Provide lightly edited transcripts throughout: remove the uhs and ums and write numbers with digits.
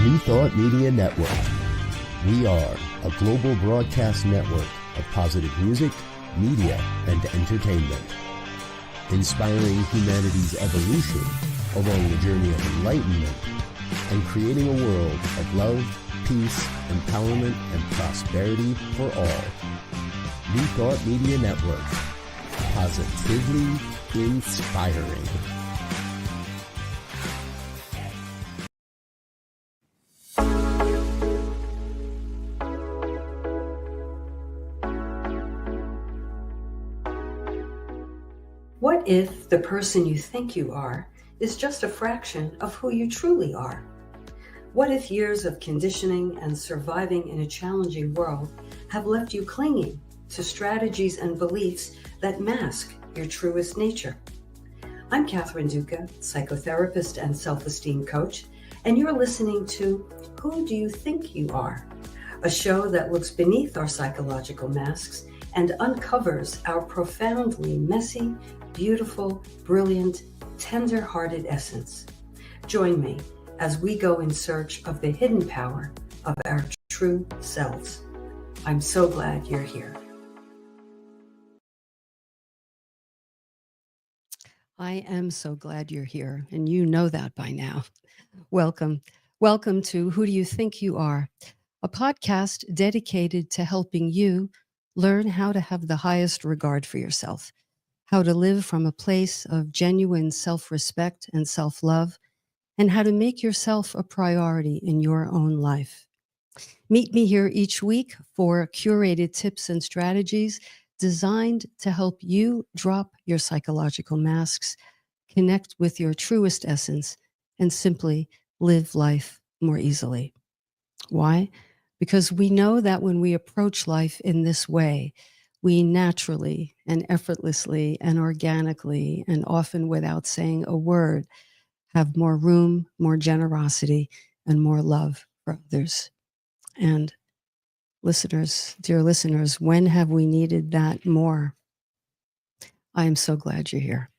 New Thought Media Network. We are a global broadcast network of positive music, media, and entertainment, inspiring humanity's evolution along the journey of enlightenment and creating a world of love, peace, empowerment, and prosperity for all. New Thought Media Network. Positively inspiring. What if the person you think you are is just a fraction of who you truly are? What if years of conditioning and surviving in a challenging world have left you clinging to strategies and beliefs that mask your truest nature? I'm Catherine Duca, psychotherapist and self-esteem coach, and you're listening to Who Do You Think You Are? A show that looks beneath our psychological masks and uncovers our profoundly messy, beautiful, brilliant, tender-hearted essence. Join me as we go in search of the hidden power of our true selves. I'm so glad you're here. I am so glad you're here, and you know that by now. Welcome. Welcome to Who Do You Think You Are? A podcast dedicated to helping you learn how to have the highest regard for yourself, how to live from a place of genuine self-respect and self-love, and how to make yourself a priority in your own life. Meet me here each week for curated tips and strategies designed to help you drop your psychological masks, connect with your truest essence, and simply live life more easily. Why? Because we know that when we approach life in this way, we naturally and effortlessly and organically, and often without saying a word, have more room, more generosity, and more love for others. And listeners, dear listeners, when have we needed that more? I am so glad you're here.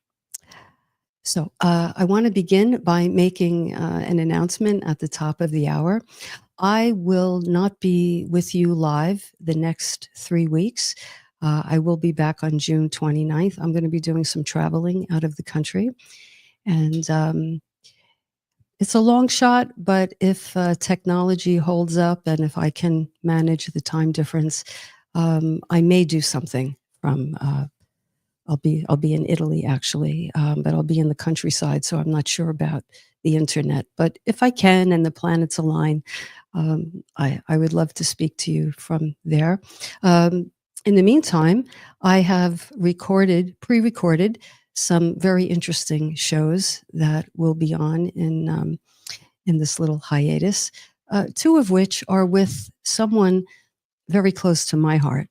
So I want to begin by making an announcement at the top of the hour. I will not be with you live the next 3 weeks. I will be back on June 29th. I'm going to be doing some traveling out of the country. And it's a long shot, but if technology holds up and if I can manage the time difference, I may do something from, I'll be in Italy actually, but I'll be in the countryside, so I'm not sure about the internet. But if I can and the planets align, I would love to speak to you from there. In the meantime, I have pre-recorded some very interesting shows that will be on in this little hiatus, 2 of which are with someone very close to my heart.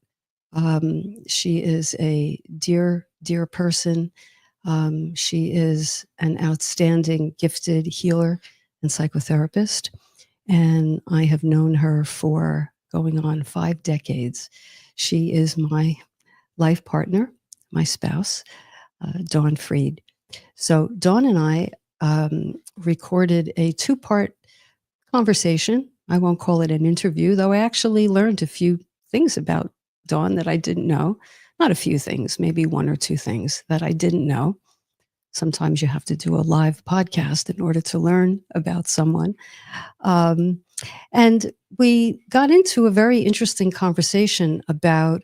She is a dear, dear person. She is an outstanding, gifted healer and psychotherapist. And I have known her for going on 5 decades. She is my life partner, my spouse, Dawn Freed. So Dawn and I recorded a 2-part conversation. I won't call it an interview, though I actually learned a few things about Dawn that I didn't know. Not a few things, maybe 1 or 2 things that I didn't know. Sometimes you have to do a live podcast in order to learn about someone. And we got into a very interesting conversation about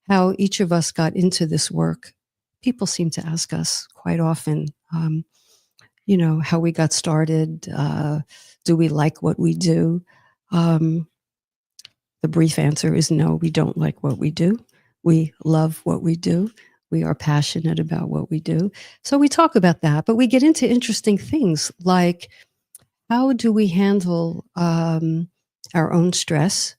how each of us got into this work. People seem to ask us quite often, how we got started. Do we like what we do? The brief answer is no, we don't like what we do. We love what we do. We are passionate about what we do. So we talk about that, but we get into interesting things like, how do we handle our own stress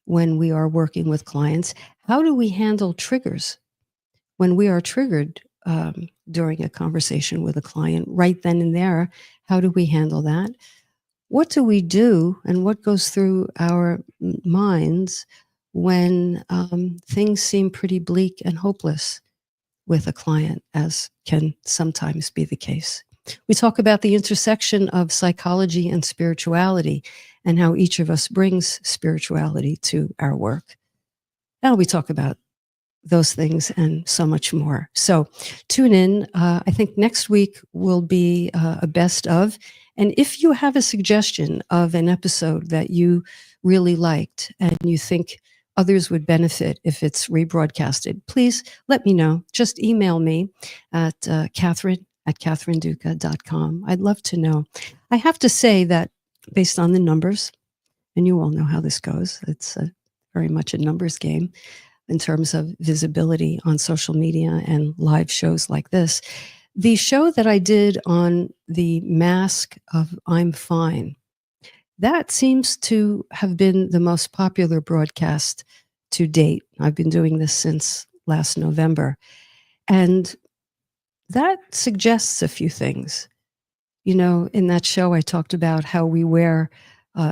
when we are working with clients? How do we handle triggers when we are triggered during a conversation with a client right then and there? How do we handle that? What do we do and what goes through our minds when things seem pretty bleak and hopeless with a client, as can sometimes be the case? We talk about the intersection of psychology and spirituality and how each of us brings spirituality to our work. Now we talk about those things and so much more. So tune in. I think next week will be a best of. And if you have a suggestion of an episode that you really liked and you think others would benefit if it's rebroadcasted, please let me know. Just email me at Catherine@catherineduca.com. I'd love to know. I have to say that based on the numbers, and you all know how this goes, it's very much a numbers game in terms of visibility on social media and live shows like this. The show that I did on the mask of I'm Fine, that seems to have been the most popular broadcast to date. I've been doing this since last November. And that suggests a few things. You know, in that show, I talked about how we wear,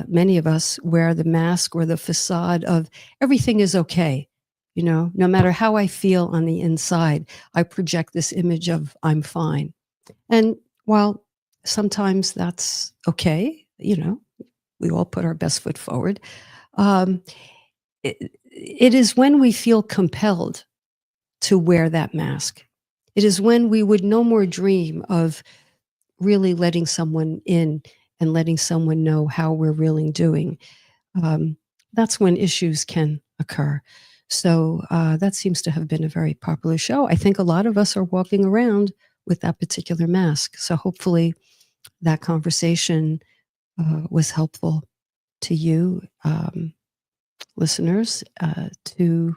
many of us wear the mask or the facade of everything is okay. You know, no matter how I feel on the inside, I project this image of I'm fine. And while sometimes that's okay, you know, we all put our best foot forward. Um, it is when we feel compelled to wear that mask. It is when we would no more dream of really letting someone in and letting someone know how we're really doing. That's when issues can occur. So that seems to have been a very popular show. I think a lot of us are walking around with that particular mask. So hopefully that conversation was helpful to you, listeners, to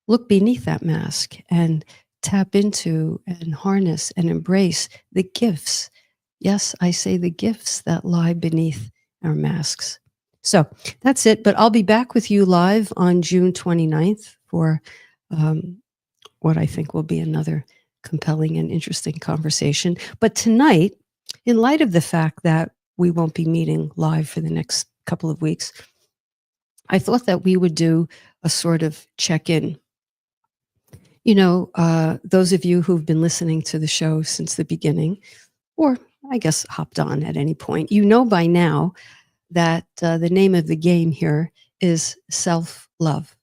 look beneath that mask and tap into and harness and embrace the gifts. Yes, I say the gifts that lie beneath our masks. So that's it. But I'll be back with you live on June 29th for what I think will be another compelling and interesting conversation. But tonight, in light of the fact that we won't be meeting live for the next couple of weeks, I thought that we would do a sort of check-in. You know, those of you who've been listening to the show since the beginning, or I guess hopped on at any point, you know by now that the name of the game here is self-love.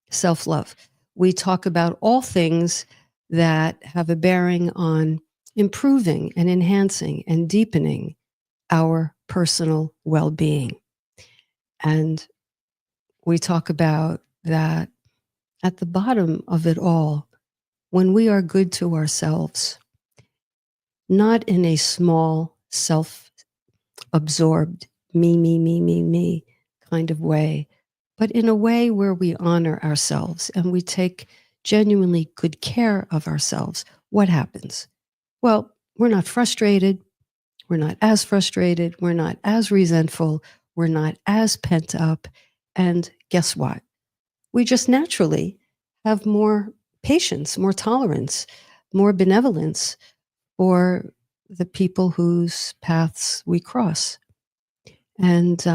Self-love. We talk about all things that have a bearing on improving and enhancing and deepening our personal well-being. And we talk about that at the bottom of it all, when we are good to ourselves, not in a small, self-absorbed, me kind of way, but in a way where we honor ourselves and we take genuinely good care of ourselves, what happens? Well, we're not frustrated. We're not as frustrated. We're not as resentful. We're not as pent up. And guess what? We just naturally have more patience, more tolerance, more benevolence for the people whose paths we cross. And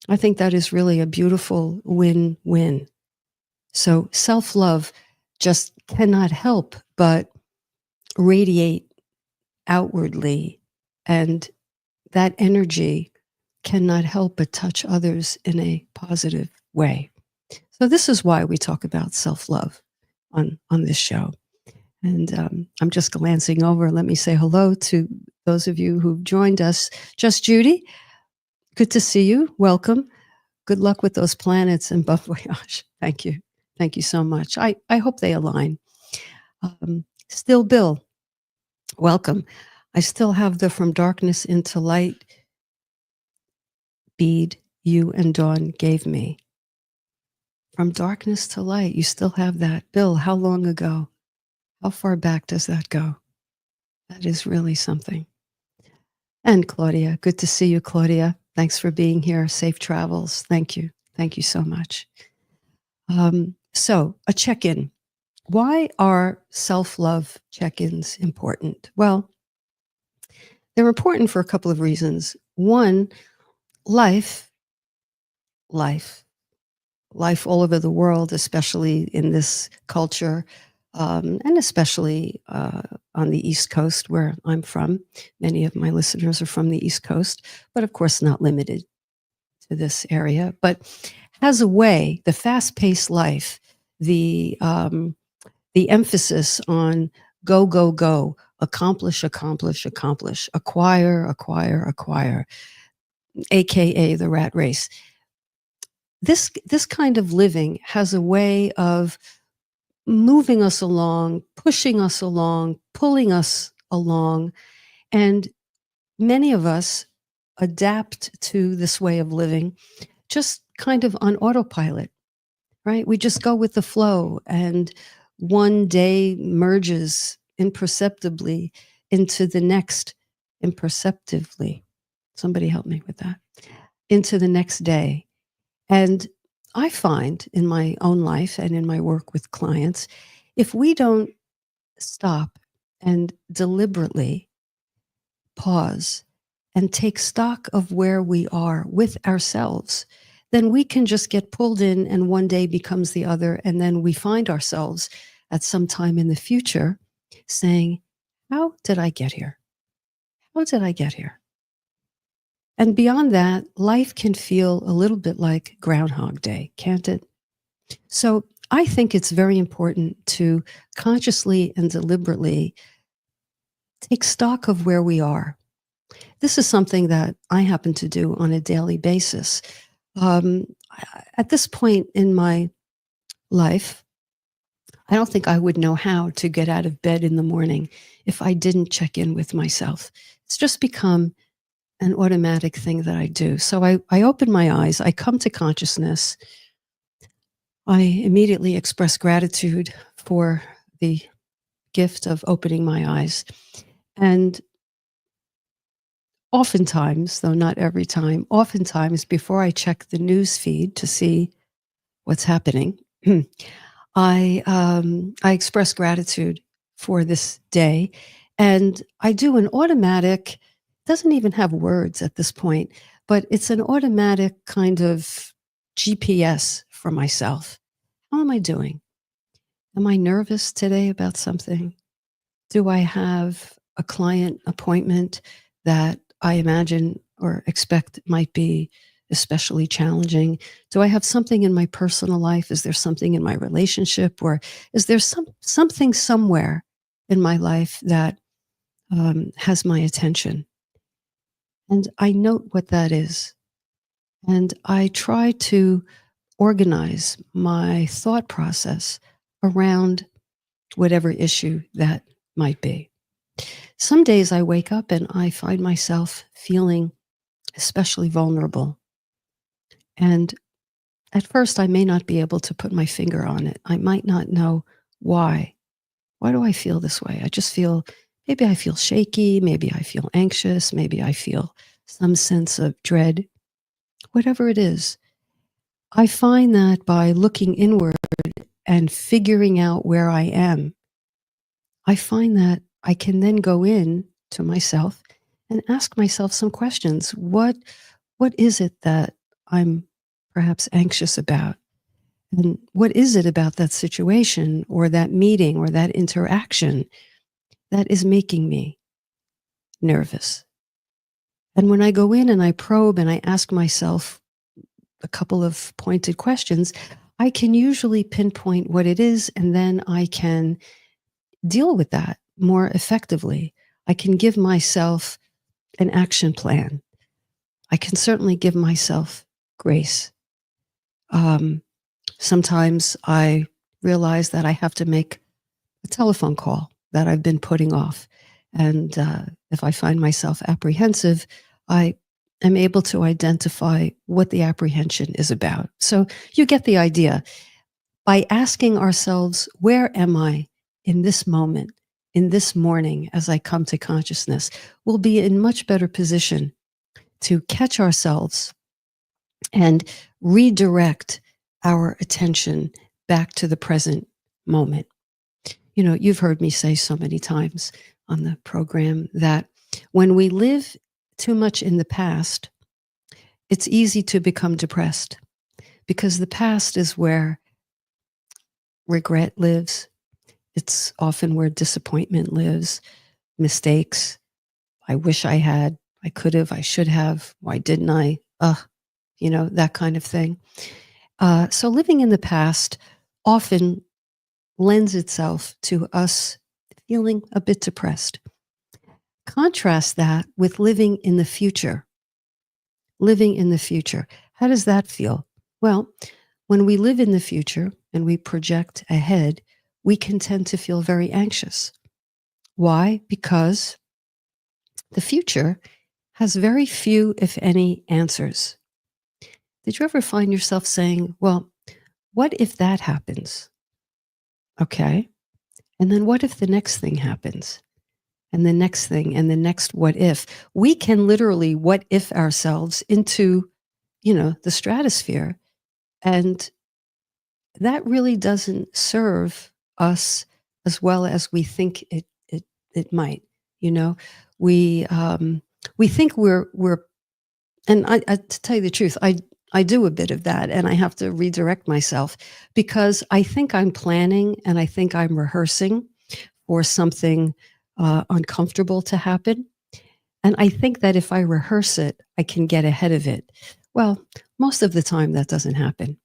I think that is really a beautiful win-win. So self-love just cannot help but radiate outwardly, and that energy cannot help but touch others in a positive way. So this is why we talk about self-love on this show. And I'm just glancing over. Let me say hello to those of you who've joined us. Just Judy, good to see you. Welcome. Good luck with those planets and bon voyage. Thank you. Thank you so much. I hope they align. Still Bill, welcome. I still have the From Darkness into Light bead you and Dawn gave me. From darkness to light, you still have that. Bill, how long ago? How far back does that go? That is really something. And Claudia, good to see you, Claudia. Thanks for being here. Safe travels. Thank you. Thank you so much. So a check-in. Why are self-love check-ins important? Well, they're important for a couple of reasons. One, life all over the world, especially in this culture and especially on the East Coast where I'm from. Many of my listeners are from the East Coast, but of course not limited to this area, but has a way, the fast-paced life, the emphasis on go, go, go, accomplish, accomplish, accomplish, acquire, acquire, acquire, AKA the rat race. This kind of living has a way of moving us along, pushing us along, pulling us along. And many of us adapt to this way of living just kind of on autopilot, right? We just go with the flow, and one day merges imperceptibly into the next, imperceptibly. Somebody help me with that. Into the next day. And I find in my own life and in my work with clients, if we don't stop and deliberately pause and take stock of where we are with ourselves, then we can just get pulled in and one day becomes the other. And then we find ourselves at some time in the future saying, how did I get here? How did I get here? And beyond that, life can feel a little bit like Groundhog Day, can't it? So I think it's very important to consciously and deliberately take stock of where we are. This is something that I happen to do on a daily basis. At this point in my life, I don't think I would know how to get out of bed in the morning if I didn't check in with myself. It's just become an automatic thing that I do. So I open my eyes, I come to consciousness, I immediately express gratitude for the gift of opening my eyes. And oftentimes, though not every time, oftentimes before I check the news feed to see what's happening, I express gratitude for this day. And I do an automatic, doesn't even have words at this point, but it's an automatic kind of GPS for myself. How am I doing? Am I nervous today about something? Do I have a client appointment that I imagine or expect might be especially challenging? Do I have something in my personal life? Is there something in my relationship? Or is there something somewhere in my life that has my attention? And I note what that is. And I try to organize my thought process around whatever issue that might be. Some days I wake up and I find myself feeling especially vulnerable. And at first, I may not be able to put my finger on it. I might not know why. Why do I feel this way? I just feel, maybe I feel shaky, maybe I feel anxious, maybe I feel some sense of dread. Whatever it is, I find that by looking inward and figuring out where I am, I find that I can then go in to myself and ask myself some questions. What is it that I'm perhaps anxious about? And what is it about that situation or that meeting or that interaction that is making me nervous? And when I go in and I probe and I ask myself a couple of pointed questions, I can usually pinpoint what it is, and then I can deal with that more effectively. I can give myself an action plan. I can certainly give myself grace. Sometimes I realize that I have to make a telephone call that I've been putting off. And if I find myself apprehensive, I am able to identify what the apprehension is about. So you get the idea. By asking ourselves, where am I in this moment, in this morning, as I come to consciousness, we'll be in much better position to catch ourselves and redirect our attention back to the present moment. You know, you've heard me say so many times on the program that when we live too much in the past, it's easy to become depressed because the past is where regret lives. It's often where disappointment lives, mistakes. I wish I had, I could have, I should have. Why didn't I? That kind of thing. So living in the past often lends itself to us feeling a bit depressed. Contrast that with living in the future. Living in the future. How does that feel? Well, when we live in the future and we project ahead, we can tend to feel very anxious. Why? Because the future has very few, if any, answers. Did you ever find yourself saying, well, what if that happens? Okay. And then what if the next thing happens? And the next thing and the next what if? We can literally what if ourselves into, the stratosphere. And that really doesn't serve us as well as we think it might. We think we're and I to tell you the truth, I do a bit of that, and I have to redirect myself because I think I'm planning and I think I'm rehearsing for something uncomfortable to happen. And I think that if I rehearse it, I can get ahead of it. Well, most of the time that doesn't happen.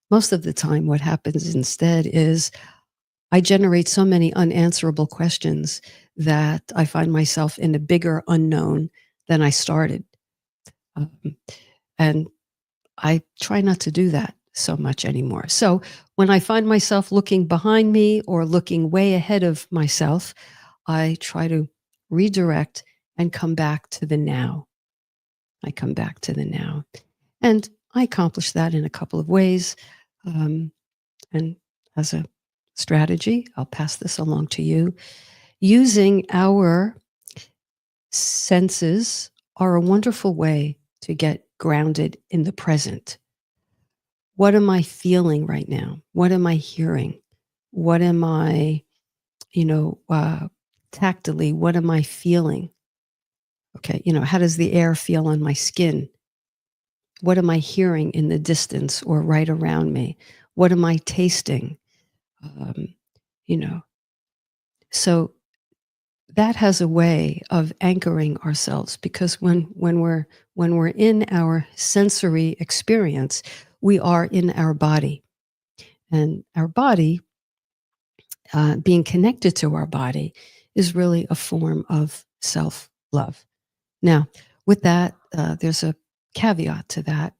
Most of the time, what happens instead is I generate so many unanswerable questions that I find myself in a bigger unknown than I started. And I try not to do that so much anymore. So when I find myself looking behind me or looking way ahead of myself, I try to redirect and come back to the now. I come back to the now. And I accomplish that in a couple of ways. And as a strategy, I'll pass this along to you. Using our senses are a wonderful way to get grounded in the present. What am I feeling right now? What am I hearing? What am I, tactily, what am I feeling? Okay, how does the air feel on my skin? What am I hearing in the distance or right around me? What am I tasting? You know, so that has a way of anchoring ourselves because when we're in our sensory experience, we are in our body, and our body, being connected to our body, is really a form of self-love. Now, with that, there's a caveat to that.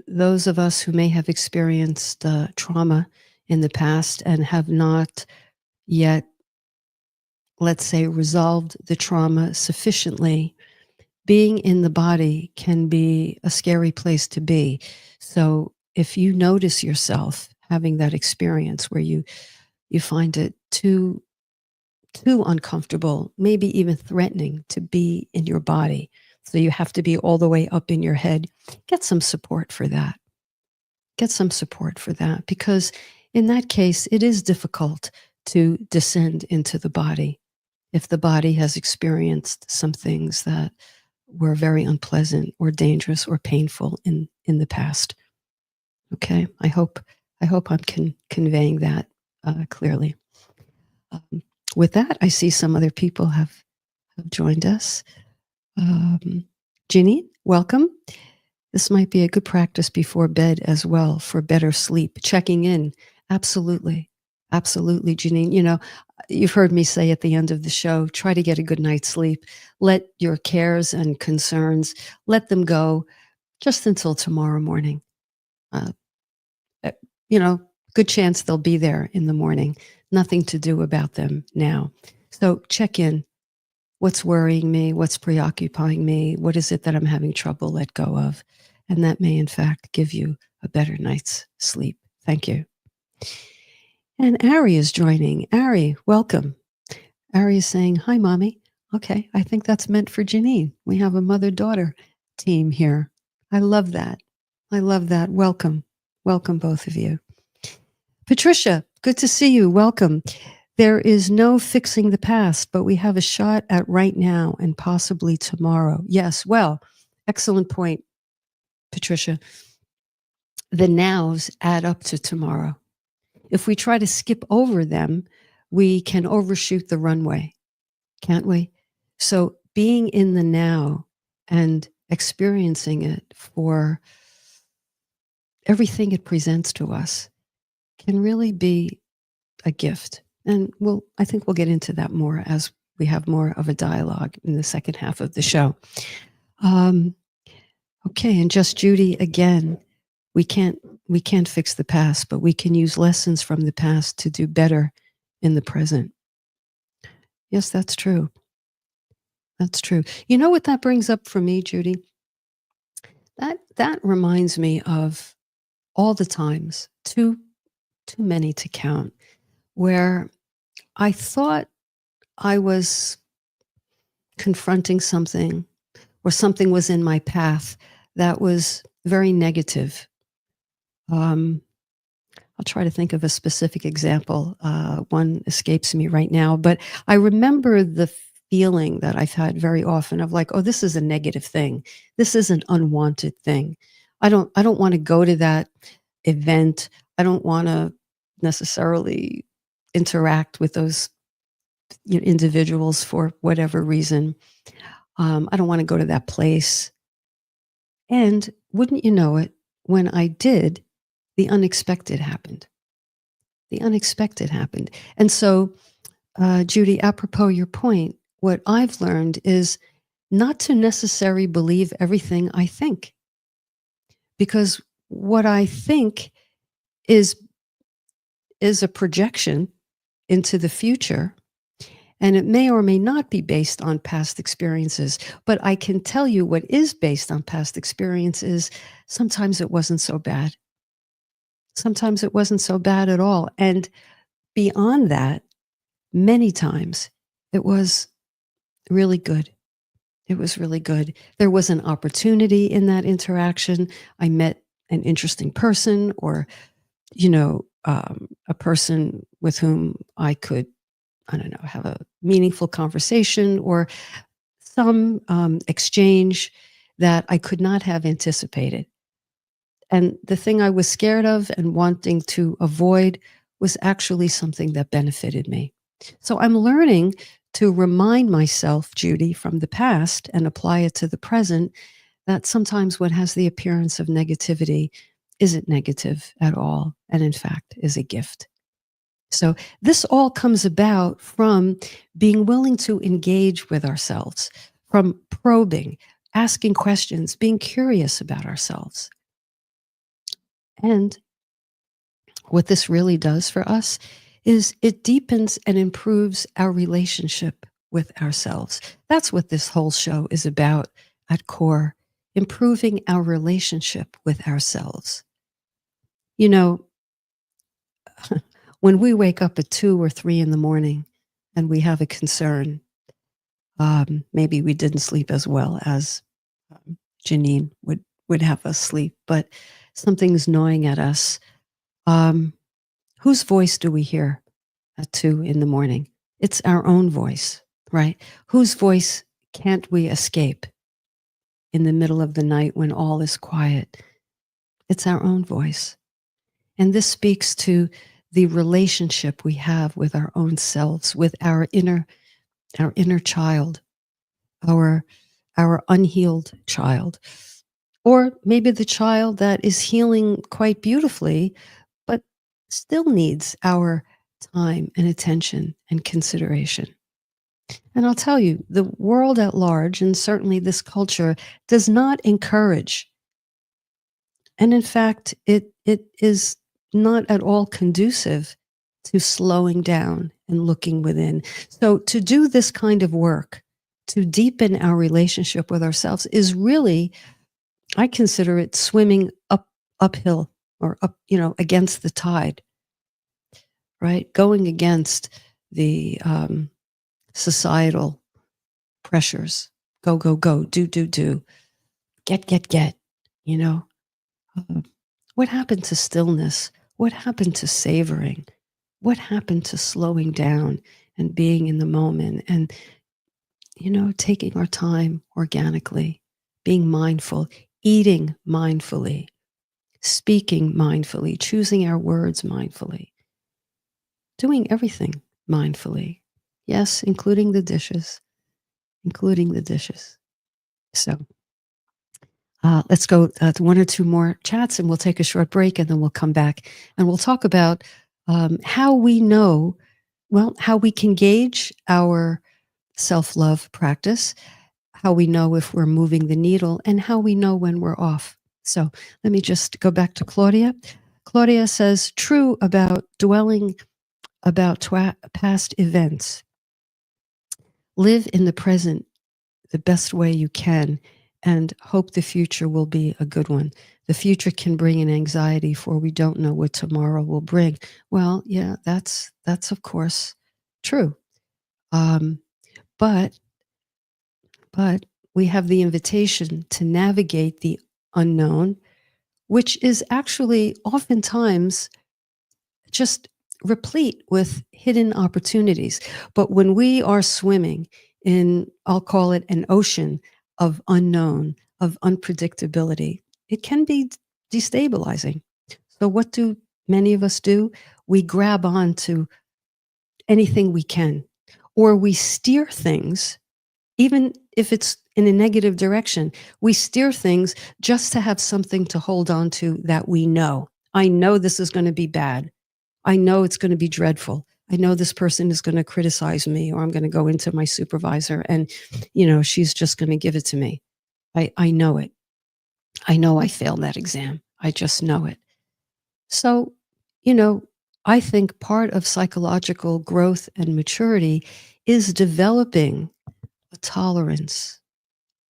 Those of us who may have experienced trauma in the past and have not yet, let's say, resolved the trauma sufficiently, being in the body can be a scary place to be. So if you notice yourself having that experience where you find it too uncomfortable, maybe even threatening to be in your body, so you have to be all the way up in your head, get some support for that. Get some support for that, because in that case, it is difficult to descend into the body if the body has experienced some things that were very unpleasant or dangerous or painful in the past. Okay, I hope I'm conveying that clearly. With that, I see some other people have joined us. Ginny, welcome. This might be a good practice before bed as well for better sleep. Checking in, absolutely, absolutely, Janine. You've heard me say at the end of the show, try to get a good night's sleep. Let your cares and concerns, let them go just until tomorrow morning. Good chance they'll be there in the morning. Nothing to do about them now. So check in. What's worrying me? What's preoccupying me? What is it that I'm having trouble let go of? And that may, in fact, give you a better night's sleep. Thank you. And Ari is joining. Ari, welcome. Ari is saying, hi, Mommy. Okay, I think that's meant for Janine. We have a mother-daughter team here. I love that. I love that. Welcome. Welcome, both of you. Patricia, good to see you. Welcome. There is no fixing the past, but we have a shot at right now and possibly tomorrow. Yes, well, excellent point, Patricia. The nows add up to tomorrow. if we try to skip over them, we can overshoot the runway, can't we? So being in the now and experiencing it for everything it presents to us can really be a gift. And I think we'll get into that more as we have more of a dialogue in the second half of the show. Okay, and just Judy again, we can't fix the past, but we can use lessons from the past to do better in the present. Yes, that's true. That's true. You know what that brings up for me, Judy? That reminds me of all the times, too many to count, where I thought I was confronting something or something was in my path that was very negative. I'll try to think of a specific example. One escapes me right now, but I remember the feeling that I've had very often of like, oh, this is a negative thing. This is an unwanted thing. I don't want to go to that event. I don't want to necessarily interact with those individuals for whatever reason. I don't want to go to that place. And wouldn't you know it, when I did, the unexpected happened. The unexpected happened. And so, Judy, apropos your point, what I've learned is not to necessarily believe everything I think. Because what I think is a projection into the future, and it may or may not be based on past experiences. But I can tell you what is based on past experiences, sometimes it wasn't so bad. Sometimes it wasn't so bad at all. And beyond that, many times it was really good. It was really good. There was an opportunity in that interaction. I met an interesting person, or, a person with whom I could, I don't know, have a meaningful conversation or some exchange that I could not have anticipated. And the thing I was scared of and wanting to avoid was actually something that benefited me. So I'm learning to remind myself, Judy, from the past and apply it to the present, that sometimes what has the appearance of negativity isn't negative at all, and in fact is a gift. So this all comes about from being willing to engage with ourselves, from probing, asking questions, being curious about ourselves. And what this really does for us is it deepens and improves our relationship with ourselves. That's what this whole show is about at core, improving our relationship with ourselves. When we wake up at 2 or 3 in the morning and we have a concern, maybe we didn't sleep as well as Janine would have us sleep, but something's gnawing at us. Whose voice do we hear at 2 in the morning? It's our own voice, right? Whose voice can't we escape in the middle of the night when all is quiet? It's our own voice. And this speaks to the relationship we have with our own selves, with our inner child, our unhealed child. Or maybe the child that is healing quite beautifully, but still needs our time and attention and consideration. And I'll tell you, the world at large, and certainly this culture, does not encourage. And in fact, it is not at all conducive to slowing down and looking within. So to do this kind of work, to deepen our relationship with ourselves, is really, I consider it swimming uphill or up, against the tide, right? Going against the societal pressures. Go, go, go, do, get, what happened to stillness? What happened to savoring? What happened to slowing down and being in the moment and, taking our time organically, being mindful, eating mindfully, speaking mindfully, choosing our words mindfully, doing everything mindfully. Yes, including the dishes, including the dishes. So let's go to one or two more chats and we'll take a short break and then we'll come back and we'll talk about how we know, well, how we can gauge our self-love practice, how we know if we're moving the needle, and how we know when we're off. So let me just go back to Claudia. Claudia says, true about dwelling about past events. Live in the present the best way you can and hope the future will be a good one. The future can bring an anxiety for we don't know what tomorrow will bring. Well, yeah, that's of course true. But we have the invitation to navigate the unknown, which is actually oftentimes just replete with hidden opportunities. But when we are swimming in, I'll call it an ocean of unknown, of unpredictability, it can be destabilizing. So what do many of us do? We grab on to anything we can, or we steer things, even if it's in a negative direction. We steer things just to have something to hold on to that we know. I know this is going to be bad. I know it's going to be dreadful. I know this person is going to criticize me, or I'm going to go into my supervisor and, she's just going to give it to me. I know it. I know I failed that exam. I just know it. So, I think part of psychological growth and maturity is developing a tolerance,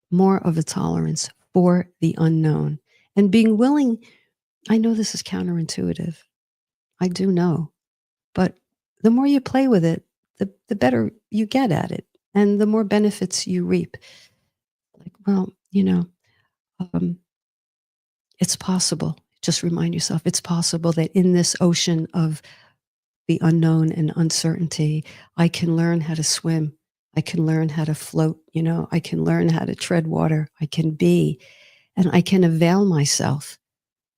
more of a tolerance for the unknown and being willing. I know this is counterintuitive. I do know. But the more you play with it, the better you get at it and the more benefits you reap. Like, well, it's possible. Just remind yourself, it's possible that in this ocean of the unknown and uncertainty, I can learn how to swim. I can learn how to float. I can learn how to tread water. I can be, and I can avail myself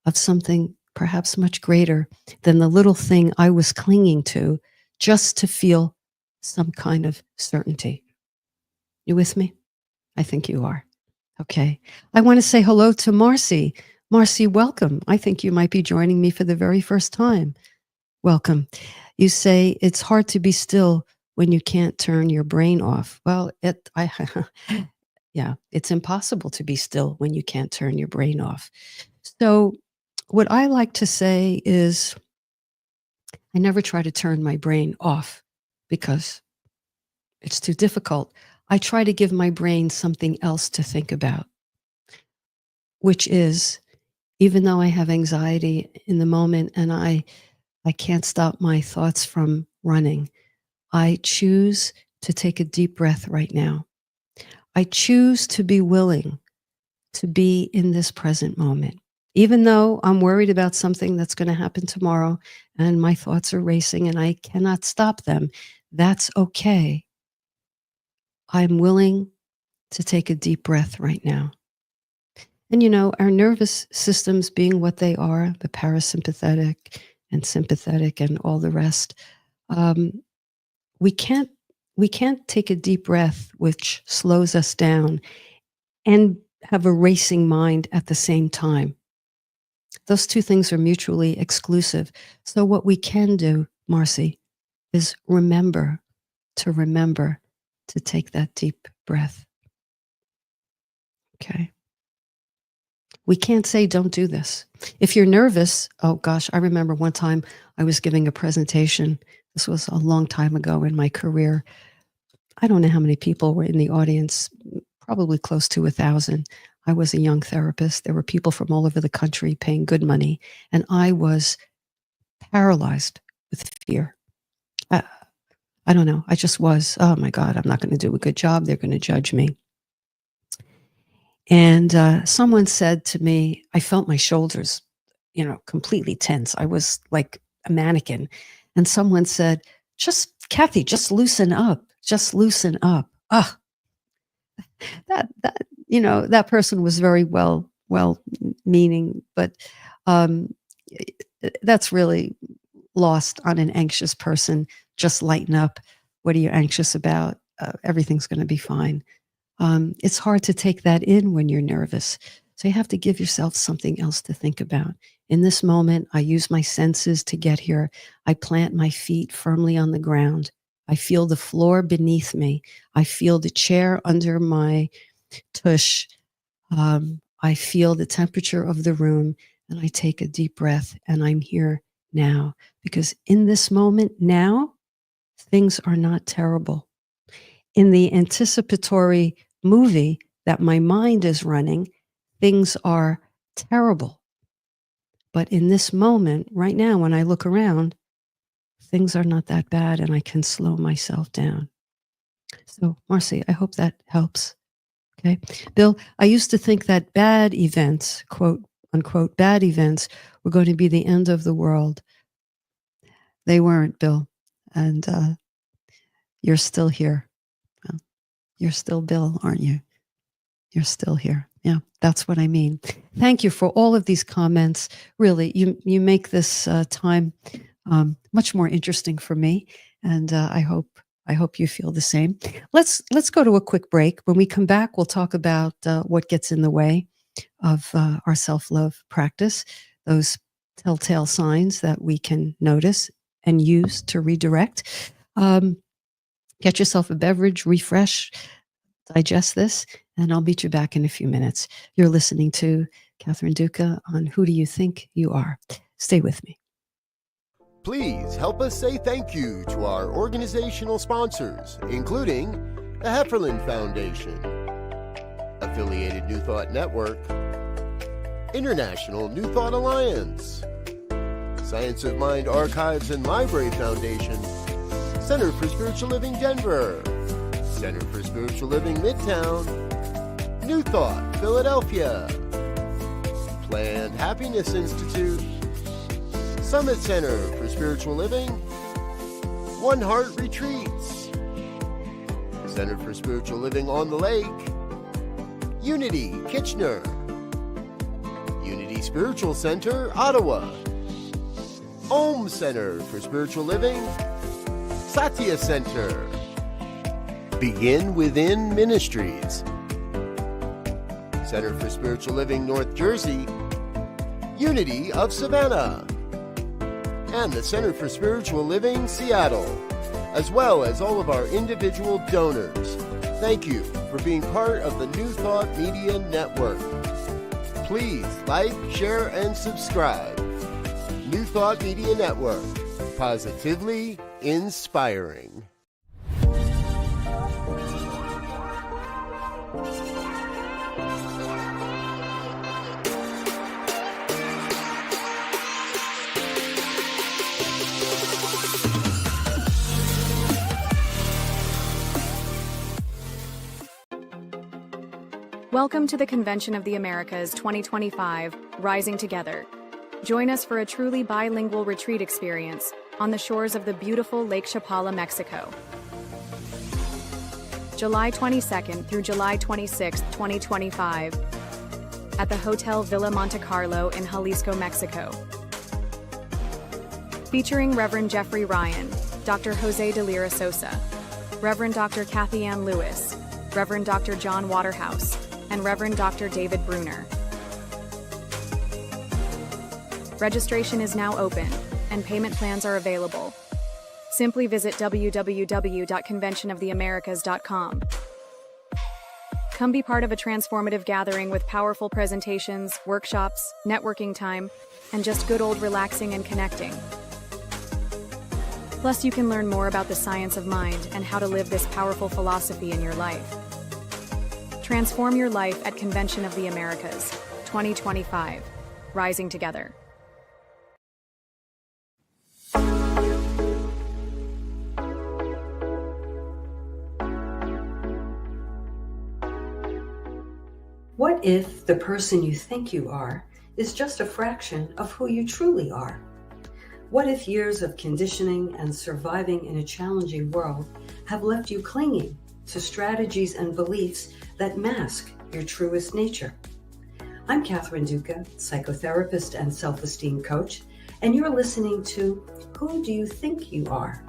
of something perhaps much greater than the little thing I was clinging to just to feel some kind of certainty. You with me? I think you are. Okay. I want to say hello to Marcy. Marcy, welcome. I think you might be joining me for the very first time. Welcome. You say it's hard to be still when you can't turn your brain off. Well, yeah, it's impossible to be still when you can't turn your brain off. So what I like to say is I never try to turn my brain off because it's too difficult. I try to give my brain something else to think about, which is, even though I have anxiety in the moment and I can't stop my thoughts from running, I choose to take a deep breath right now. I choose to be willing to be in this present moment. Even though I'm worried about something that's going to happen tomorrow and my thoughts are racing and I cannot stop them, that's okay. I'm willing to take a deep breath right now. And our nervous systems being what they are, the parasympathetic and sympathetic and all the rest, we can't take a deep breath, which slows us down, and have a racing mind at the same time. Those two things are mutually exclusive. So what we can do, Marcy, is remember to take that deep breath. Okay. We can't say don't do this. If you're nervous, oh gosh, I remember one time I was giving a presentation. This was a long time ago in my career. I don't know how many people were in the audience, probably close to 1,000. I was a young therapist. There were people from all over the country paying good money, and I was paralyzed with fear. I don't know. I just was. Oh my God, I'm not going to do a good job. They're going to judge me. And someone said to me, I felt my shoulders, completely tense. I was like a mannequin. And someone said, Kathy, just loosen up. Just loosen up. Ah, that person was very well meaning, but that's really lost on an anxious person, just lighten up. What are you anxious about? Everything's going to be fine. It's hard to take that in when you're nervous. So you have to give yourself something else to think about. In this moment, I use my senses to get here. I plant my feet firmly on the ground. I feel the floor beneath me. I feel the chair under my tush. I feel the temperature of the room, and I take a deep breath, and I'm here now. Because in this moment now, things are not terrible. In the anticipatory movie that my mind is running, things are terrible. But in this moment, right now, when I look around, things are not that bad, and I can slow myself down. So, Marcy, I hope that helps. Okay. Bill, I used to think that bad events, quote unquote, bad events were going to be the end of the world. They weren't, Bill. And you're still here. Well, you're still Bill, aren't you? You're still here. Yeah, that's what I mean. Thank you for all of these comments. Really, you make this time much more interesting for me, and I hope you feel the same. Let's go to a quick break. When we come back, we'll talk about what gets in the way of our self-love practice, those telltale signs that we can notice and use to redirect. Get yourself a beverage, refresh, digest this, and I'll meet you back in a few minutes. You're listening to Catherine Duca on Who Do You Think You Are? Stay with me. Please help us say thank you to our organizational sponsors, including the Hefferland Foundation, Affiliated New Thought Network, International New Thought Alliance, Science of Mind Archives and Library Foundation, Center for Spiritual Living Denver, Center for Spiritual Living Midtown, New Thought Philadelphia, Planned Happiness Institute, Summit Center for Spiritual Living, One Heart Retreats, Center for Spiritual Living on the Lake, Unity Kitchener, Unity Spiritual Center Ottawa, Om Center for Spiritual Living, Satya Center, Begin Within Ministries, Center for Spiritual Living North Jersey, Unity of Savannah, and the Center for Spiritual Living Seattle, as well as all of our individual donors. Thank you for being part of the New Thought Media Network. Please like, share, and subscribe. New Thought Media Network, positively inspiring. Welcome to the Convention of the Americas 2025, Rising Together. Join us for a truly bilingual retreat experience on the shores of the beautiful Lake Chapala, Mexico. July 22nd through July 26th, 2025, at the Hotel Villa Monte Carlo in Jalisco, Mexico. Featuring Reverend Jeffrey Ryan, Dr. Jose de Lira Sosa, Reverend Dr. Kathy Ann Lewis, Reverend Dr. John Waterhouse, and Reverend Dr. David Bruner. Registration is now open, and payment plans are available. Simply visit www.conventionoftheamericas.com. Come be part of a transformative gathering with powerful presentations, workshops, networking time, and just good old relaxing and connecting. Plus, you can learn more about the science of mind and how to live this powerful philosophy in your life. Transform your life at Convention of the Americas 2025, Rising Together. What if the person you think you are is just a fraction of who you truly are? What if years of conditioning and surviving in a challenging world have left you clinging to strategies and beliefs that mask your truest nature? I'm Catherine Duca, psychotherapist and self-esteem coach, and you're listening to Who Do You Think You Are?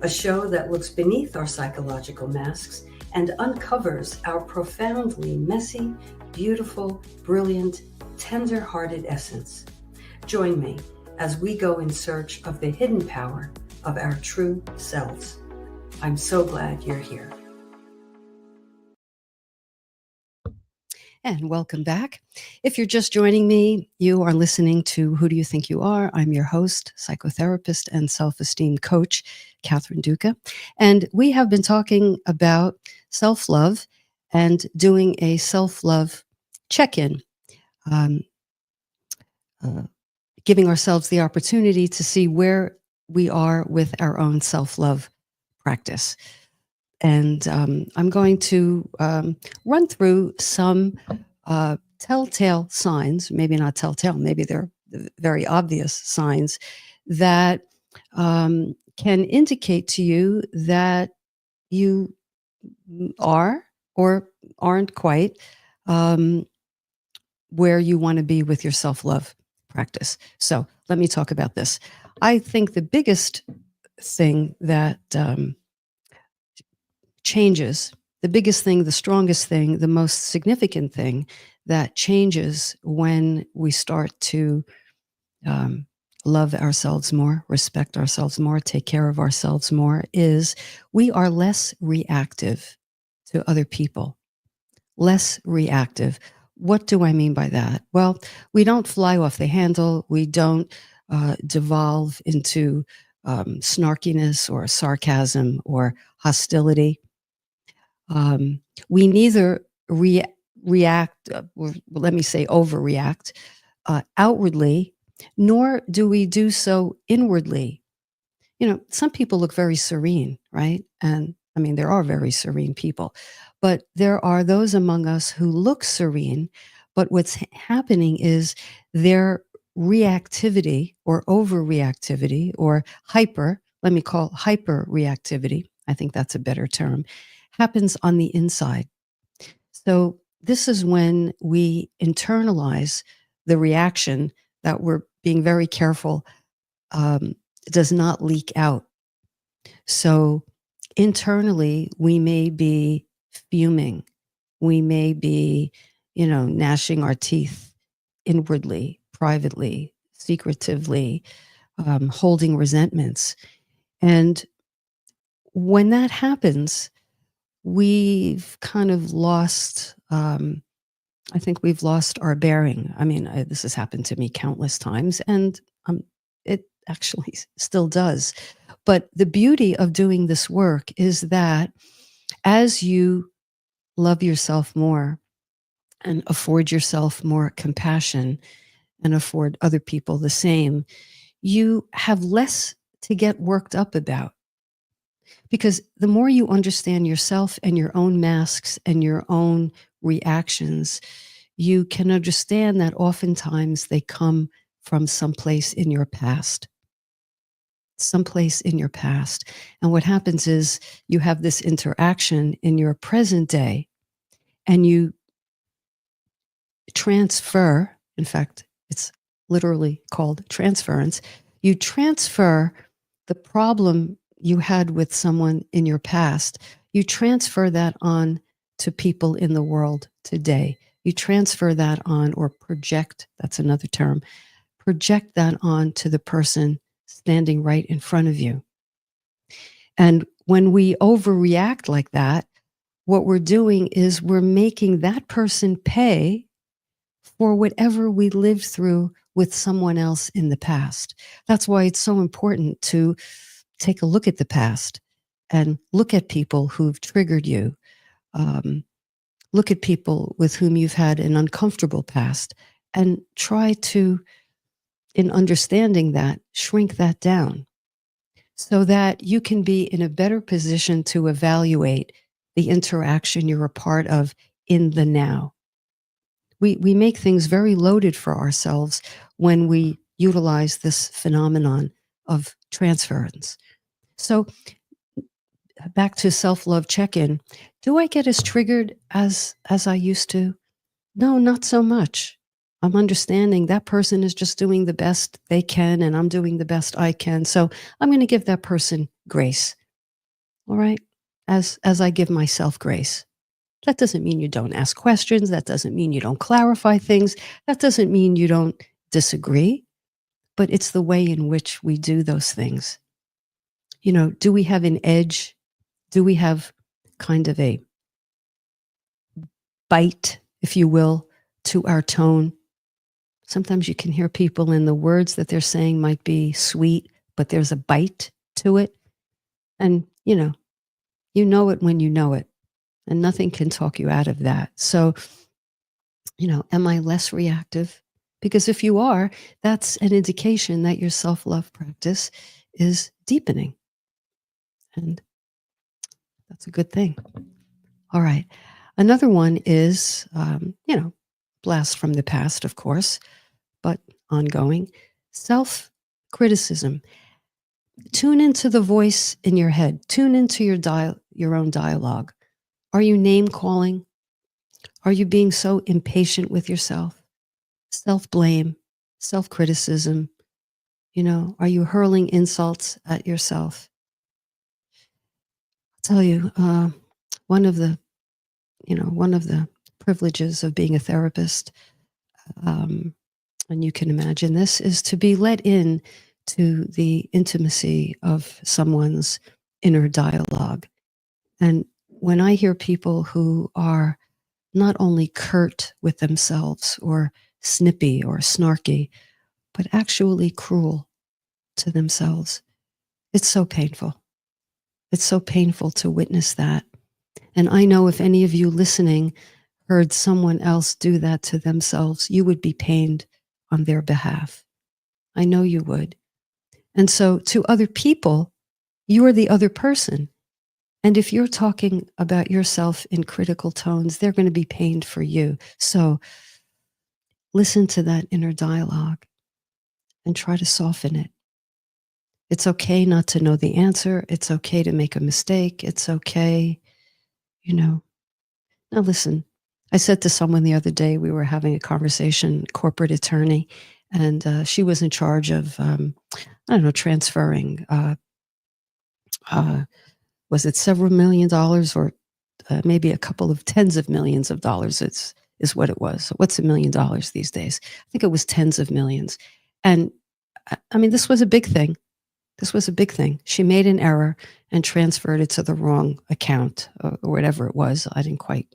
A show that looks beneath our psychological masks and uncovers our profoundly messy, beautiful, brilliant, tender-hearted essence. Join me as we go in search of the hidden power of our true selves. I'm so glad you're here. And welcome back. If you're just joining me, you are listening to Who Do You Think You Are? I'm your host, psychotherapist, and self-esteem coach, Catherine Duca. And we have been talking about self-love and doing a self-love check-in, giving ourselves the opportunity to see where we are with our own self-love practice. And I'm going to run through some telltale signs, maybe not telltale, maybe they're very obvious signs that can indicate to you that you are or aren't quite where you want to be with your self-love practice. So let me talk about this. I think the biggest thing that changes, the biggest thing, the strongest thing, the most significant thing that changes when we start to love ourselves more, respect ourselves more, take care of ourselves more, is we are less reactive to other people. Less reactive. What do I mean by that? Well, we don't fly off the handle. We don't devolve into snarkiness or sarcasm or hostility. We neither react, or let me say overreact, outwardly, nor do we do so inwardly. You know, some people look very serene, right? And I mean, there are very serene people, but there are those among us who look serene, but what's happening is their reactivity or overreactivity or let me call hyper reactivity, I think that's a better term, happens on the inside. So this is when we internalize the reaction that we're being very careful does not leak out. So internally, we may be fuming. We may be, gnashing our teeth inwardly, privately, secretively, holding resentments. And when that happens, we've kind of lost, I think we've lost our bearing. I mean, this has happened to me countless times, and it actually still does. But the beauty of doing this work is that as you love yourself more and afford yourself more compassion and afford other people the same, you have less to get worked up about. Because the more you understand yourself and your own masks and your own reactions, you can understand that oftentimes they come from someplace in your past. Someplace in your past. And what happens is you have this interaction in your present day and you transfer, in fact, it's literally called transference. You transfer the problem you had with someone in your past, you transfer that on to people in the world today. You transfer that on, or project, that's another term, project that on to the person standing right in front of you. And when we overreact like that, what we're doing is we're making that person pay for whatever we lived through with someone else in the past. That's why it's so important to take a look at the past and look at people who've triggered you. Look at people with whom you've had an uncomfortable past and try to, in understanding that, shrink that down so that you can be in a better position to evaluate the interaction you're a part of in the now. We make things very loaded for ourselves when we utilize this phenomenon of transference. So back to self-love check-in. Do I get as triggered as I used to? No, not so much. I'm understanding that person is just doing the best they can, and I'm doing the best I can. So I'm going to give that person grace. All right. As I give myself grace. That doesn't mean you don't ask questions. That doesn't mean you don't clarify things. That doesn't mean you don't disagree, but it's the way in which we do those things. You know, do we have an edge? Do we have kind of a bite, if you will, to our tone? Sometimes you can hear people in the words that they're saying might be sweet, but there's a bite to it. And, you know it when you know it, and nothing can talk you out of that. So, am I less reactive? Because if you are, that's an indication that your self-love practice is deepening. And that's a good thing. All right. Another one is, blast from the past, of course, but ongoing. Self-criticism. Tune into the voice in your head. Tune into your own dialogue. Are you name calling? Are you being so impatient with yourself? Self-blame, self-criticism. Are you hurling insults at yourself? I'll tell you, one of the privileges of being a therapist, and you can imagine this, is to be let in to the intimacy of someone's inner dialogue. And when I hear people who are not only curt with themselves or snippy or snarky, but actually cruel to themselves, it's so painful. It's so painful to witness that. And I know if any of you listening heard someone else do that to themselves, you would be pained on their behalf. I know you would. And so to other people, you are the other person. And if you're talking about yourself in critical tones, they're going to be pained for you. So listen to that inner dialogue and try to soften it. It's okay not to know the answer. It's okay to make a mistake. It's okay, Now listen, I said to someone the other day, we were having a conversation, corporate attorney, and she was in charge of, transferring, was it several $1 million or maybe a couple of tens of millions of dollars is what it was. What's $1 million these days? I think it was tens of millions. And I mean, this was a big thing. This was a big thing. She made an error and transferred it to the wrong account or whatever it was. I didn't quite,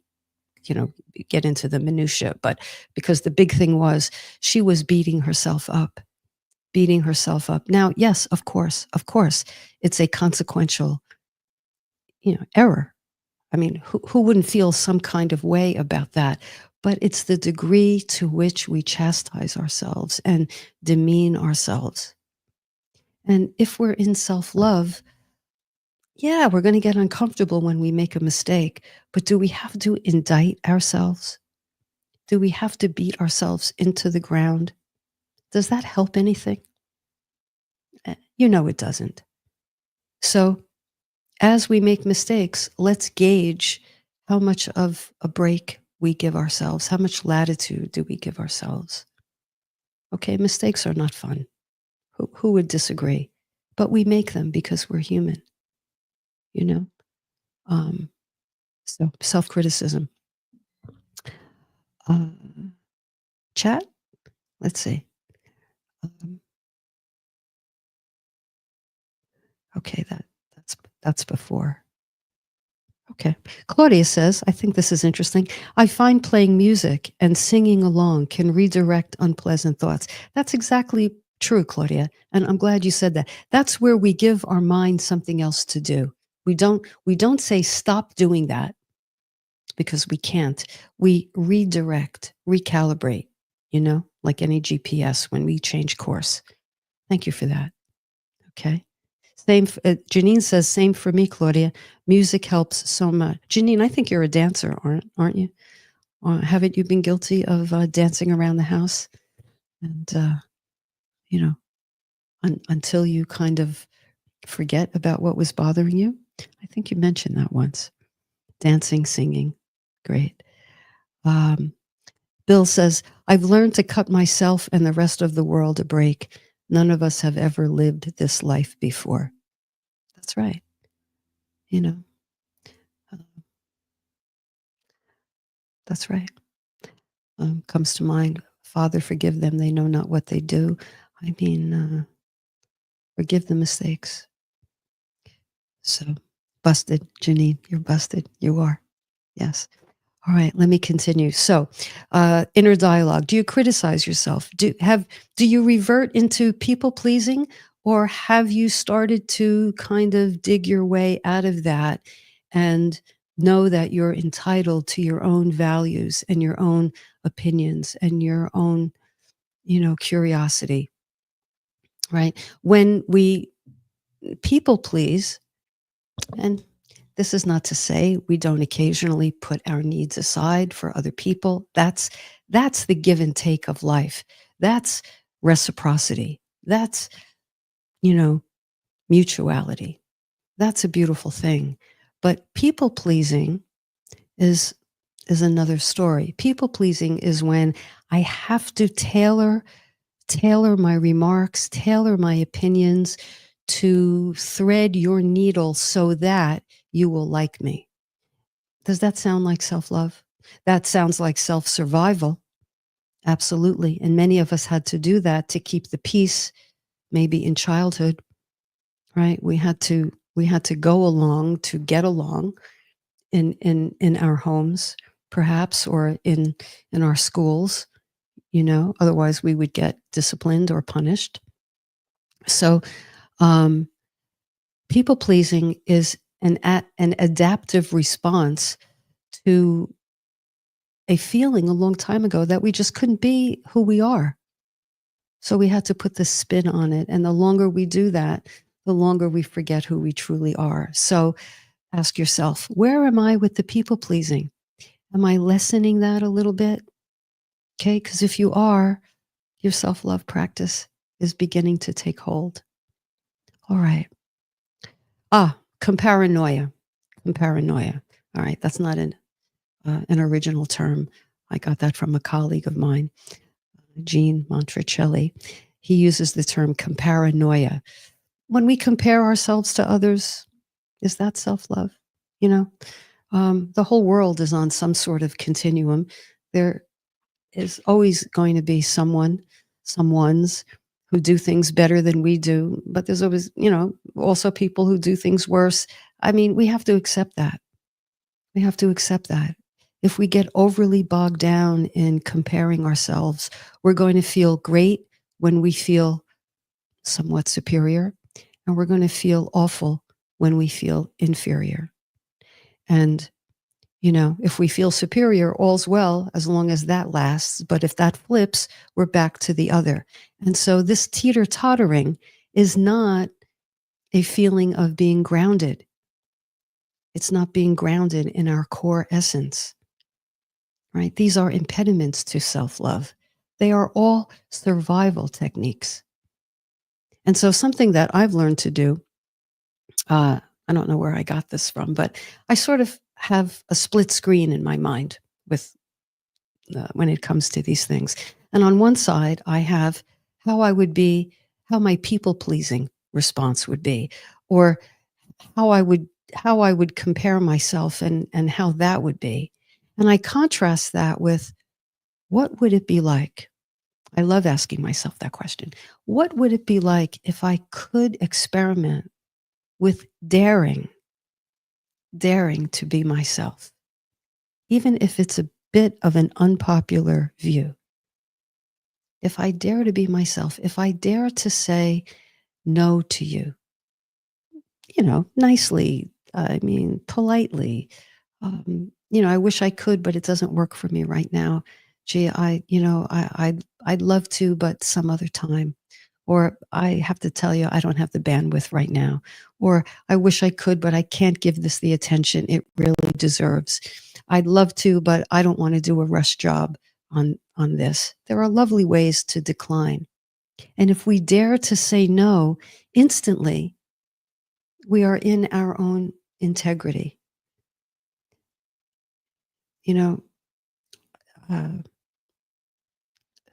get into the minutia, but because the big thing was she was beating herself up. Now, yes, of course, it's a consequential, error. I mean, who wouldn't feel some kind of way about that? But it's the degree to which we chastise ourselves and demean ourselves. And if we're in self-love, yeah, we're going to get uncomfortable when we make a mistake. But do we have to indict ourselves? Do we have to beat ourselves into the ground? Does that help anything? It doesn't. So as we make mistakes, let's gauge how much of a break we give ourselves. How much latitude do we give ourselves? Okay, mistakes are not fun. Who would disagree? But we make them because we're human, So self-criticism. Chat? Let's see. Okay, that's before. Okay. Claudia says, I think this is interesting. I find playing music and singing along can redirect unpleasant thoughts. That's exactly true, Claudia. And I'm glad you said that. That's where we give our mind something else to do. We don't say stop doing that because we can't. We redirect, recalibrate, like any GPS when we change course. Thank you for that. Okay. Same. Janine says, same for me, Claudia. Music helps so much. Janine, I think you're a dancer, aren't you? Haven't you been guilty of dancing around the house? And, until you kind of forget about what was bothering you? I think you mentioned that once. Dancing, singing. Great. Bill says, I've learned to cut myself and the rest of the world a break. None of us have ever lived this life before. That's right. You know, that's right. Comes to mind, Father, forgive them. They know not what they do. I mean, forgive the mistakes. So, busted, Janine. You're busted. You are. Yes. All right, let me continue. So, inner dialogue. Do you criticize yourself? Do you revert into people pleasing, or have you started to kind of dig your way out of that and know that you're entitled to your own values and your own opinions and your own, curiosity, right? When we people please, and this is not to say we don't occasionally put our needs aside for other people. That's the give and take of life. That's reciprocity. That's, mutuality. That's a beautiful thing. But people pleasing is another story. People pleasing is when I have to tailor my remarks, tailor my opinions to thread your needle so that you will like me. Does that sound like self-love? That sounds like self-survival. Absolutely. And many of us had to do that to keep the peace, maybe in childhood, right? We had to go along to get along in our homes, perhaps, or in our schools, otherwise we would get disciplined or punished. So people pleasing is an adaptive response to a feeling a long time ago that we just couldn't be who we are. So we had to put the spin on it. And the longer we do that, the longer we forget who we truly are. So ask yourself, where am I with the people pleasing? Am I lessening that a little bit? Okay, because if you are, your self-love practice is beginning to take hold. All right. Comparanoia. Comparanoia. All right, that's not an original term. I got that from a colleague of mine, Gene Montricelli. He uses the term comparanoia. When we compare ourselves to others, is that self-love? The whole world is on some sort of continuum. There is always going to be someone's who do things better than we do, but there's always, also people who do things worse. I mean, we have to accept that. We have to accept that. If we get overly bogged down in comparing ourselves, we're going to feel great when we feel somewhat superior, and we're going to feel awful when we feel inferior. And, if we feel superior, all's well, as long as that lasts. But if that flips, we're back to the other. And so this teeter-tottering is not a feeling of being grounded. It's not being grounded in our core essence, right? These are impediments to self-love. They are all survival techniques. And so something that I've learned to do, I don't know where I got this from, but I sort of have a split screen in my mind with when it comes to these things. And on one side, I have how my people-pleasing response would be, or how I would compare myself and how that would be. And I contrast that with, what would it be like? I love asking myself that question. What would it be like if I could experiment with daring to be myself, even if it's a bit of an unpopular view? If I dare to be myself, if I dare to say no to you, nicely, politely, I wish I could, but it doesn't work for me right now. Gee, I'd love to, but some other time. Or I have to tell you, I don't have the bandwidth right now. Or I wish I could, but I can't give this the attention it really deserves. I'd love to, but I don't want to do a rush job on this. There are lovely ways to decline. And if we dare to say no, instantly, we are in our own integrity.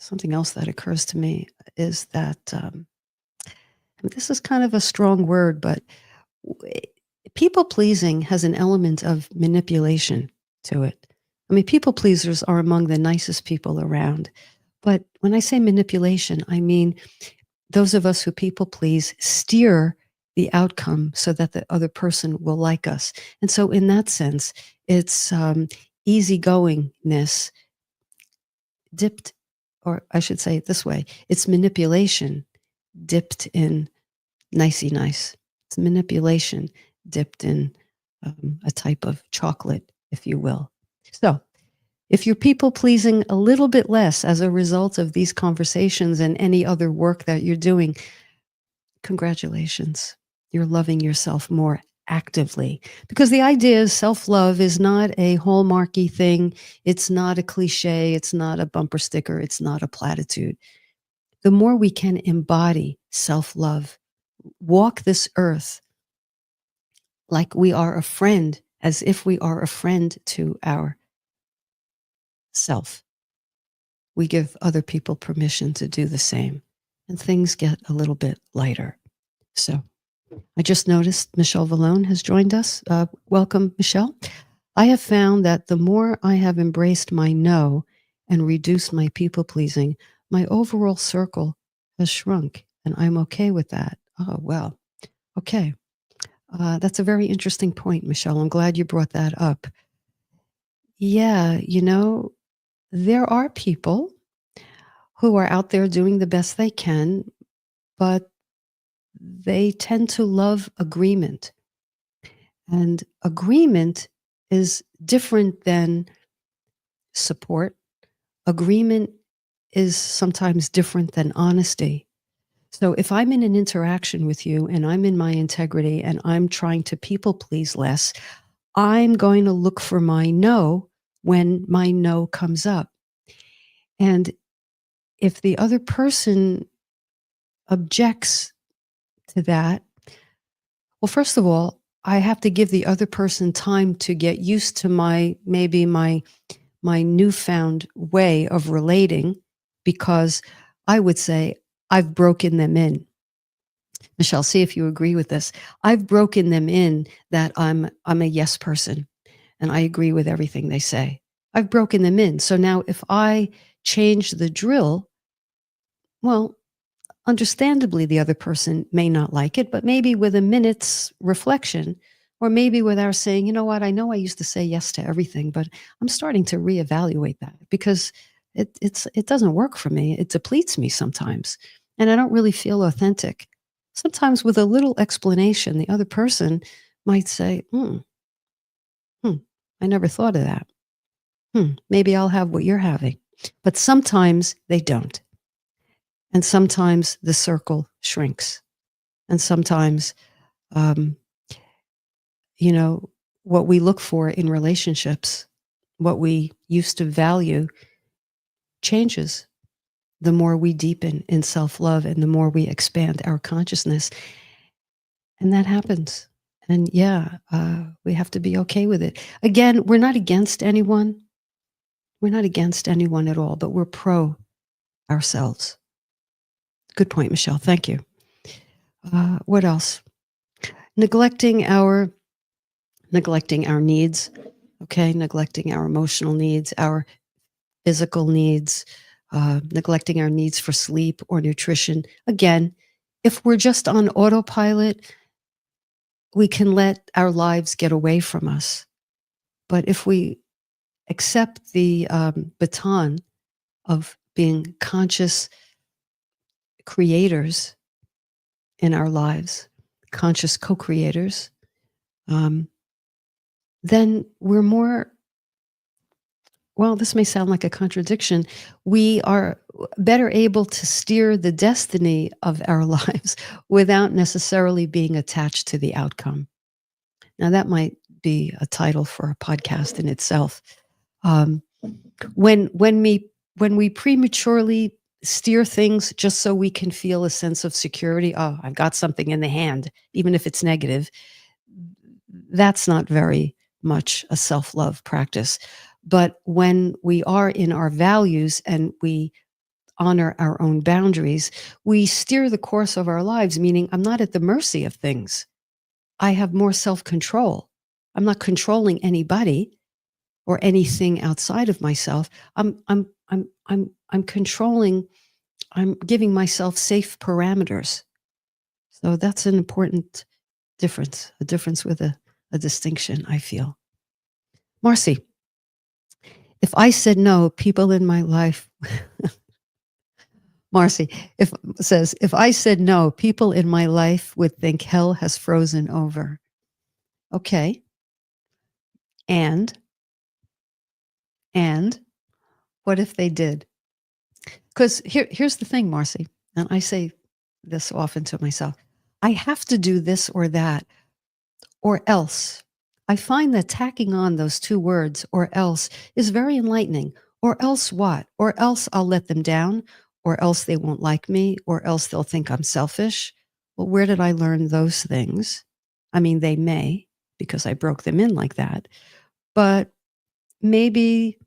something else that occurs to me is that this is kind of a strong word, but people pleasing has an element of manipulation to it. I mean, people pleasers are among the nicest people around. But when I say manipulation, I mean those of us who people please steer the outcome so that the other person will like us. And so, in that sense, it's easygoingness dipped, or I should say it this way, it's manipulation dipped in nicey nice. It's manipulation dipped in a type of chocolate, if you will. So, if you're people pleasing a little bit less as a result of these conversations and any other work that you're doing, congratulations. You're loving yourself more actively. Because the idea is self-love is not a hallmarky thing. It's not a cliche. It's not a bumper sticker. It's not a platitude. The more we can embody self-love, walk this earth like we are a friend, as if we are a friend to our self, we give other people permission to do the same, and things get a little bit lighter. So I just noticed Michelle Vallone has joined us. Welcome, Michelle. I have found that the more I have embraced my no and reduced my people pleasing, my overall circle has shrunk, and I'm okay with that. Oh, well, okay. That's a very interesting point, Michelle. I'm glad you brought that up. Yeah, there are people who are out there doing the best they can, but they tend to love agreement. And agreement is different than support. Agreement is sometimes different than honesty. So if I'm in an interaction with you and I'm in my integrity and I'm trying to people please less, I'm going to look for my no when my no comes up. And if the other person objects to that, well, first of all, I have to give the other person time to get used to my newfound way of relating, because I would say I've broken them in. Michelle, see if you agree with this. I've broken them in that I'm a yes person and I agree with everything they say. I've broken them in. So now if I change the drill, well, understandably, the other person may not like it, but maybe with a minute's reflection, or maybe with our saying, you know what, I know I used to say yes to everything, but I'm starting to reevaluate that because it doesn't work for me. It depletes me sometimes, and I don't really feel authentic. Sometimes with a little explanation, the other person might say, I never thought of that. Maybe I'll have what you're having. But sometimes they don't. And sometimes the circle shrinks. And sometimes, what we look for in relationships, what we used to value, changes the more we deepen in self-love and the more we expand our consciousness. And that happens. And we have to be okay with it. Again, we're not against anyone. We're not against anyone at all, but we're pro ourselves. Good point, Michelle. Thank you. What else? Neglecting our needs, okay? Neglecting our emotional needs, our physical needs, neglecting our needs for sleep or nutrition. Again, if we're just on autopilot, we can let our lives get away from us. But if we accept the baton of being conscious creators in our lives, conscious co-creators, then we're more, well, this may sound like a contradiction. We are better able to steer the destiny of our lives without necessarily being attached to the outcome. Now, that might be a title for a podcast in itself. When we prematurely steer things just so we can feel a sense of security, oh, I've got something in the hand, even if it's negative, that's not very much a self-love practice. But when we are in our values and we honor our own boundaries, we steer the course of our lives, meaning I'm not at the mercy of things. I have more self-control. I'm not controlling anybody or anything outside of myself. I'm controlling, I'm giving myself safe parameters. So that's an important difference, a difference with a distinction, I feel. Marcy, if I said no, people in my life, Marcy, if I said no, people in my life would think hell has frozen over. Okay. And what if they did? Because here's the thing, Marcy, and I say this often to myself. I have to do this or that, or else. I find that tacking on those two words, or else, is very enlightening. Or else what? Or else I'll let them down, or else they won't like me, or else they'll think I'm selfish. Well, where did I learn those things? I mean, they may, because I broke them in like that. But maybe,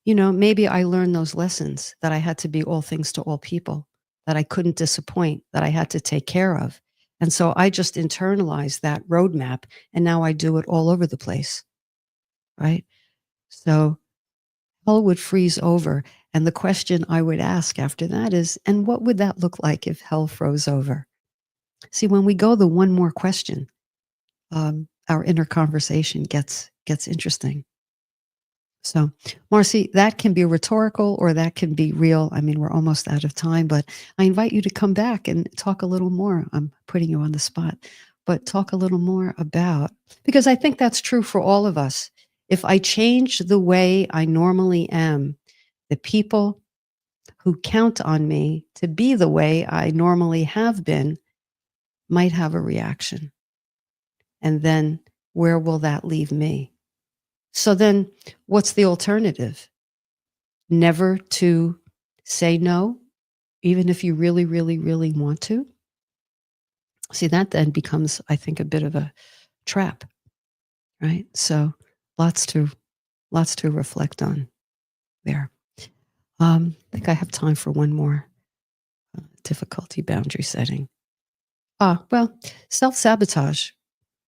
maybe I learned those lessons that I had to be all things to all people, that I couldn't disappoint, that I had to take care of. And so I just internalized that roadmap, and now I do it all over the place, right? So hell would freeze over. And the question I would ask after that is, and what would that look like if hell froze over? See, when we go the one more question, our inner conversation gets interesting. So, Marcy, that can be rhetorical or that can be real. I mean, we're almost out of time, but I invite you to come back and talk a little more. I'm putting you on the spot, but talk a little more about, because I think that's true for all of us. If I change the way I normally am, the people who count on me to be the way I normally have been might have a reaction. And then where will that leave me? So then what's the alternative? Never to say no, even if you really, really, really want to? See, that then becomes, I think, a bit of a trap, right? So lots to reflect on there. I think I have time for one more difficulty boundary setting. Well, self-sabotage.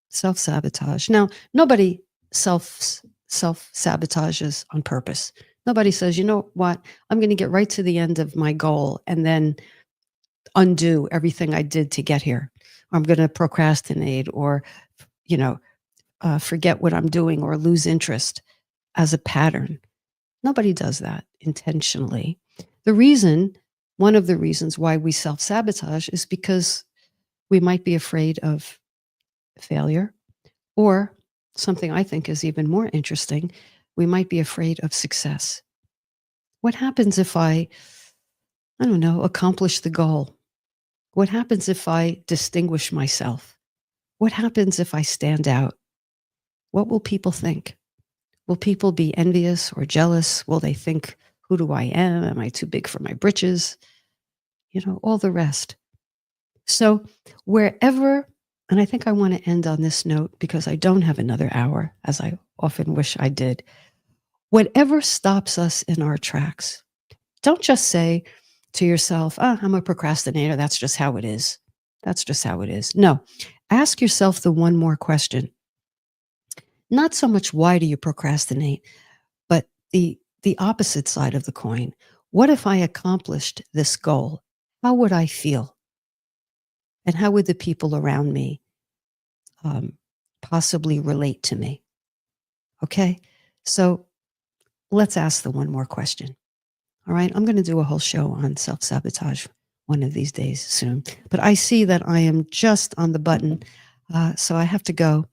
Self-sabotage. Now, nobody self-sabotages on purpose. Nobody says, you know what, I'm going to get right to the end of my goal and then undo everything I did to get here. Or I'm going to procrastinate or, forget what I'm doing or lose interest as a pattern. Nobody does that intentionally. One of the reasons why we self-sabotage is because we might be afraid of failure, or something I think is even more interesting, we might be afraid of success. What happens if I don't know, accomplish the goal? What happens if I distinguish myself? What happens if I stand out? What will people think? Will people be envious or jealous? Will they think, who do I am? Am I too big for my britches? All the rest. So wherever, and I think I want to end on this note because I don't have another hour, as I often wish I did. Whatever stops us in our tracks, don't just say to yourself, I'm a procrastinator. That's just how it is. That's just how it is. No, ask yourself the one more question. Not so much why do you procrastinate, but the opposite side of the coin. What if I accomplished this goal? How would I feel? And how would the people around me possibly relate to me? Okay, so let's ask the one more question. All right, I'm going to do a whole show on self-sabotage one of these days soon. But I see that I am just on the button, so I have to go.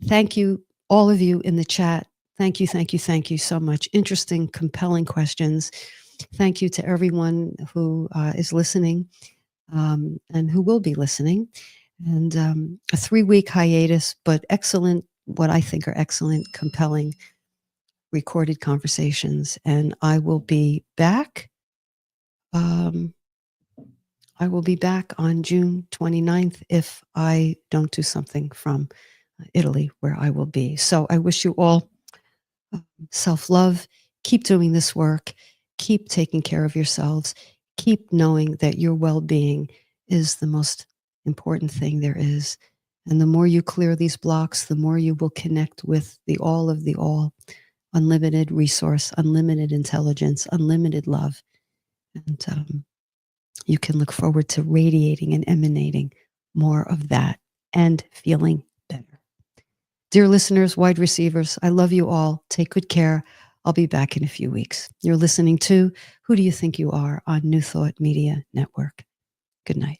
Thank you, all of you in the chat. Thank you so much. Interesting, compelling questions. Thank you to everyone who is listening and who will be listening. And a 3-week hiatus, but excellent, what I think are excellent, compelling recorded conversations. And I will be back. I will be back on June 29th if I don't do something from Italy, where I will be. So I wish you all self-love. Keep doing this work. Keep taking care of yourselves. keep knowing that your well-being is the most important thing there is. And the more you clear these blocks, the more you will connect with the all of the all, unlimited resource, unlimited intelligence, unlimited love. And you can look forward to radiating and emanating more of that and feeling better. Dear listeners, wide receivers, I love you all. Take good care. I'll be back in a few weeks. You're listening to Who Do You Think You Are on New Thought Media Network. Good night.